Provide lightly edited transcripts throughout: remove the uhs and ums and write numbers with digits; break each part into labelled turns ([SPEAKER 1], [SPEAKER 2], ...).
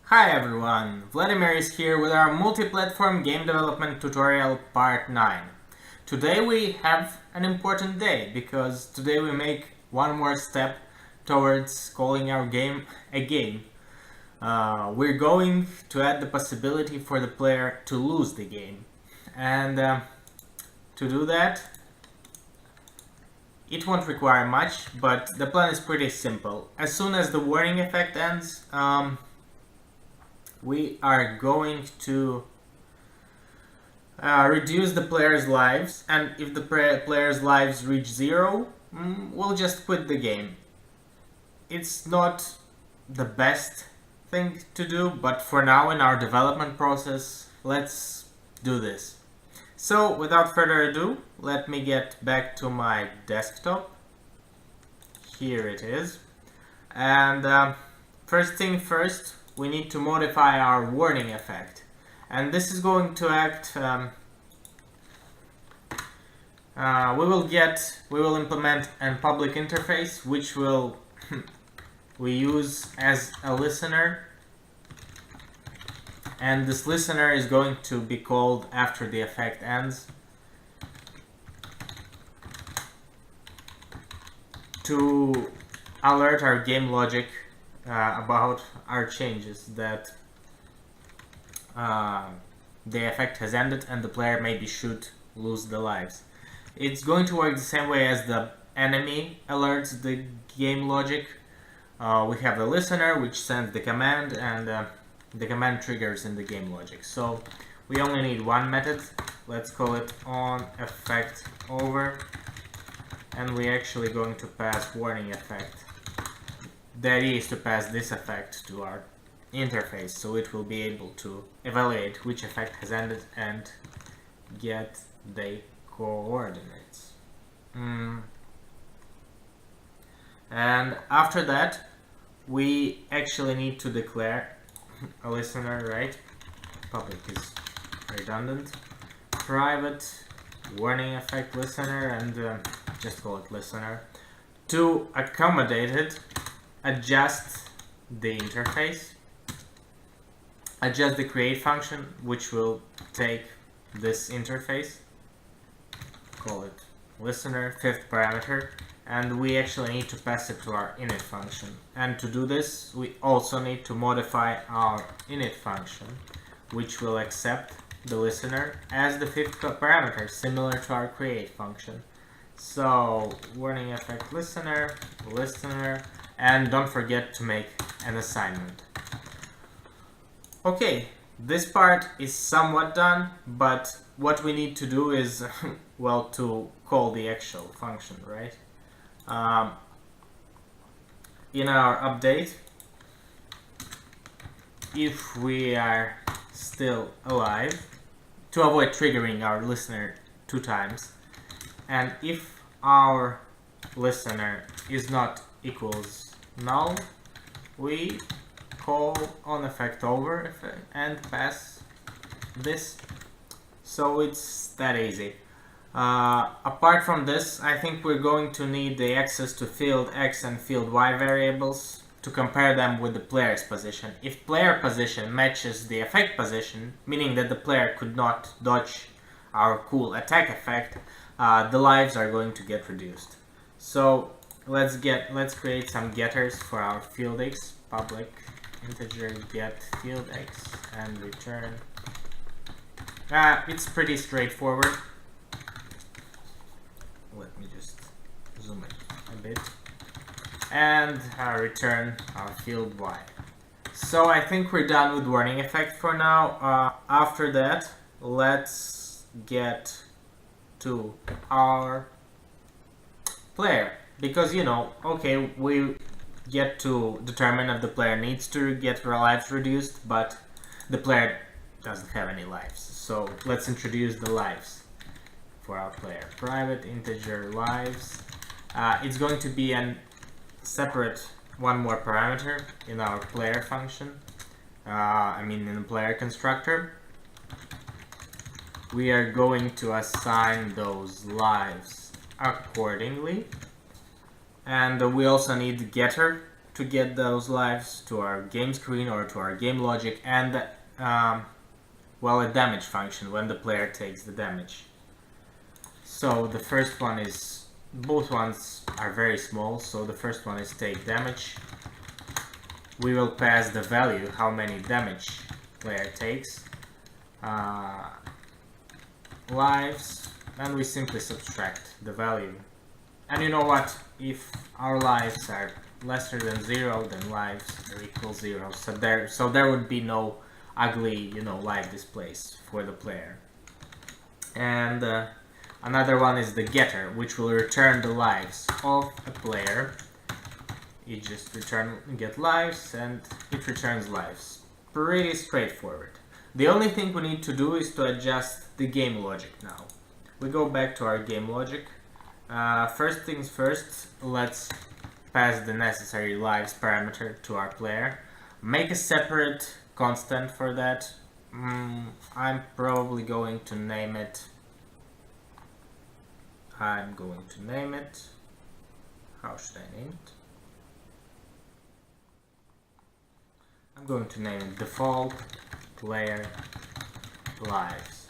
[SPEAKER 1] Hi everyone, Vladimir is here with our multi-platform game development tutorial part 9. Today we have an important day because today we make one more step towards calling our game a game. We're going to add the possibility for the player to lose the game, and to do that it won't require much, but the plan is pretty simple. As soon as the warning effect ends, we are going to reduce the player's lives, and if the player's lives reach 0, we'll just quit the game. It's not the best thing to do, but for now in our development process, let's do this. So without further ado, let me get back to my desktop. Here it is. And first thing first, we need to modify our warning effect, and this is going to act we will implement a public interface which will we use as a listener, and this listener is going to be called after the effect ends to alert our game logic about our changes, that the effect has ended and the player maybe should lose the lives. It's going to work the same way as the enemy alerts the game logic. We have the listener which sends the command, and the command triggers in the game logic. So we only need one method. Let's call it onEffectOver, and we're actually going to pass warning effect. The idea is to pass this effect to our interface, so it will be able to evaluate which effect has ended and get the coordinates. And after that, we actually need to declare a listener, right? Public is redundant. Private warning effect listener, and just call it listener. To accommodate it, adjust the interface, adjust the create function, which will take this interface, call it listener, 5th parameter, and we actually need to pass it to our init function. And to do this, we also need to modify our init function, which will accept the listener as the 5th parameter, similar to our create function. So warning effect listener, and don't forget to make an assignment. Okay, this part is somewhat done, but what we need to do is, well, to call the actual function, right? In our update, if we are still alive, to avoid triggering our listener 2 times, and if our listener is not equals null, we call onEffectOver and pass this. So it's that easy. Apart from this, I think we're going to need the access to field X and field Y variables to compare them with the player's position. If player position matches the effect position, meaning that the player could not dodge our cool attack effect, the lives are going to get reduced. So let's create some getters for our field X. Public integer get field X and return. It's pretty straightforward. Let me just zoom it a bit, and return our field Y. So I think we're done with warning effect for now. After that, let's get to our player, because okay, we get to determine if the player needs to get her lives reduced, but the player doesn't have any lives. So let's introduce the lives for our player. Private integer lives. It's going to be a separate one more parameter in our player function. In the player constructor. We are going to assign those lives accordingly, and we also need the getter to get those lives to our game screen or to our game logic, and well, a damage function when the player takes the damage. So the first one is, both ones are very small, so the first one is take damage. We will pass the value, how many damage player takes, lives, and we simply subtract the value. And you know what, if our lives are lesser than 0, then lives are equal 0, so there would be no ugly, live displays for the player. And another one is the getter, which will return the lives of a player. You just get lives, and it returns lives. Pretty straightforward. The only thing we need to do is to adjust the game logic now. We go back to our game logic. First things first, let's pass the necessary lives parameter to our player. Make a separate constant for that. I'm probably going to name it. How should I name it? I'm going to name it default player lives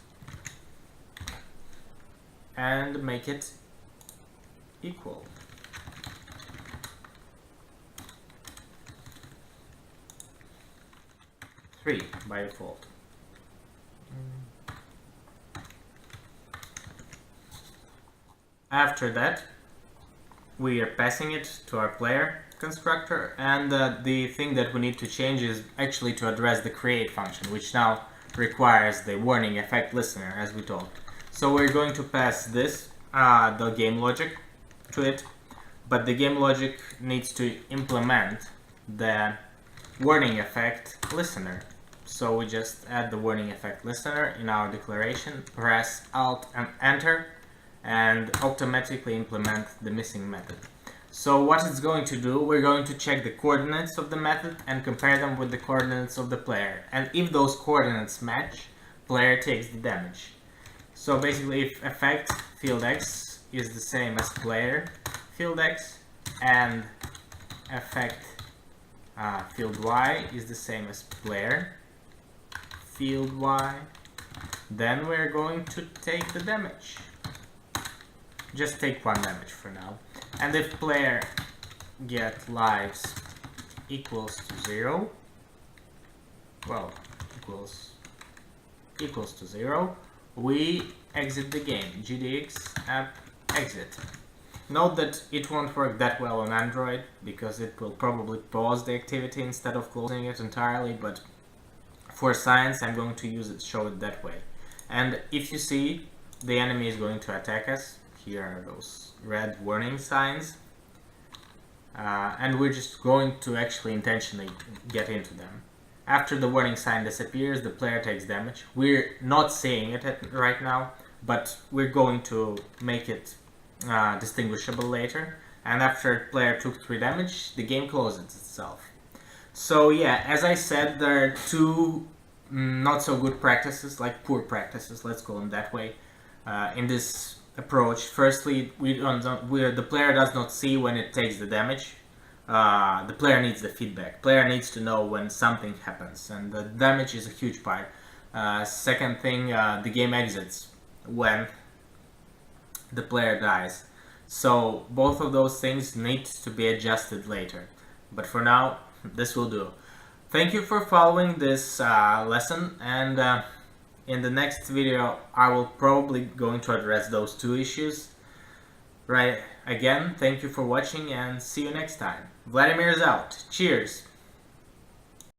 [SPEAKER 1] and make it equal. Three by default. After that, we are passing it to our player constructor, and the thing that we need to change is actually to address the create function, which now requires the warning effect listener, as we talked. So we're going to pass this, the game logic, to it, but the game logic needs to implement the warning effect listener. So we just add the warning effect listener in our declaration, press Alt and Enter, and automatically implement the missing method. So what it's going to do, we're going to check the coordinates of the method and compare them with the coordinates of the player. And if those coordinates match, player takes the damage. So basically, if effect field X is the same as player field X, and effect field Y is the same as player field Y, then we're going to take the damage. Just take 1 damage for now. And if player get lives equals to 0, well, equals to 0, we exit the game. GDX app exit. Note that it won't work that well on Android, because it will probably pause the activity instead of closing it entirely, but for science I'm going to show it that way. And if you see the enemy is going to attack us, here are those red warning signs, and we're just going to actually intentionally get into them. After the warning sign disappears, the player takes damage. We're not seeing it right now, but we're going to make it distinguishable later. And after player took 3 damage, the game closes itself. So yeah, as I said, there are 2 not so good practices, like poor practices, let's call them that way, in this approach. Firstly, the player does not see when it takes the damage. The player needs the feedback. Player needs to know when something happens, and the damage is a huge part. Second thing, the game exits when the player dies. So both of those things need to be adjusted later. But for now, this will do. Thank you for following this lesson, and in the next video I will probably going to address those 2 issues. Right, again, thank you for watching and see you next time. Vladimir is out. Cheers!